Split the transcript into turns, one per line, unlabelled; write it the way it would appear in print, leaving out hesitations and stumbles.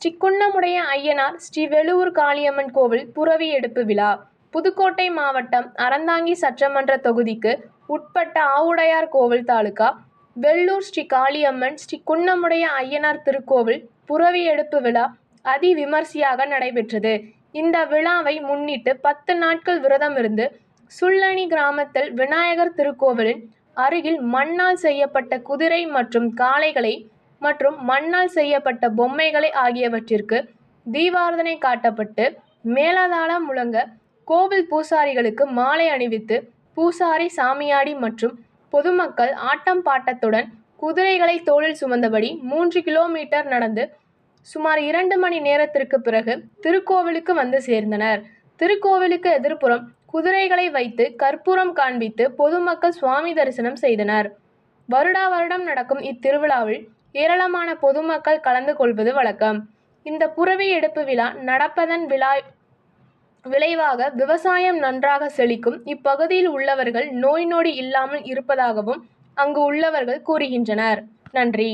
ஸ்ரீ குன்னமுடைய ஐயனார் ஸ்ரீ வேலூர் காளியம்மன் கோவில் புரவி எடுப்பு விழா. புதுக்கோட்டை மாவட்டம் அறந்தாங்கி சட்டமன்ற தொகுதிக்கு உட்பட்ட ஆவுடையார் கோவில் தாலுகா வெள்ளூர் ஸ்ரீ காளியம்மன் ஸ்ரீ குன்னமுடைய ஐயனார் திருக்கோவில் புரவி எடுப்பு விழா அதி விமர்சையாக நடைபெற்றது. இந்த விழாவை முன்னிட்டு 10 நாட்கள் விரதம் இருந்து சுள்ளணி கிராமத்தில் விநாயகர் திருக்கோவிலின் அருகில் மண்ணால் செய்யப்பட்ட குதிரை மற்றும் காளைகளை மற்றும் மண்ணால் செய்யப்பட்ட பொம்மைகளை ஆகியவற்றிற்கு தீபாராதனை காட்டப்பட்டு மேளதாளம் முழங்க கோவில் பூசாரிகளுக்கு மாலை அணிவித்து பூசாரி சாமியாடி மற்றும் பொதுமக்கள் ஆட்டம் பாட்டத்துடன் குதிரைகளை தோளில் சுமந்தபடி 3 கிலோமீட்டர் நடந்து சுமார் 2 மணி நேரத்திற்கு பிறகு திருக்கோவிலுக்கு வந்து சேர்ந்தனர். திருக்கோவிலுக்கு எதிர்ப்புறம் குதிரைகளை வைத்து கற்பூரம் காண்பித்து பொதுமக்கள் சுவாமி தரிசனம் செய்தனர். வருடா வருடம் நடக்கும் இத்திருவிழாவில் ஏராளமான பொதுமக்கள் கலந்து கொள்வது வழக்கம். இந்த புரவி எடுப்பு விழா நடப்பதன் விளைவாக விவசாயம் நன்றாக செழிக்கும். இப்பகுதியில் உள்ளவர்கள் நோய் நொடி இல்லாமல் இருப்பதாகவும் அங்கு உள்ளவர்கள் கூறுகின்றனர். நன்றி.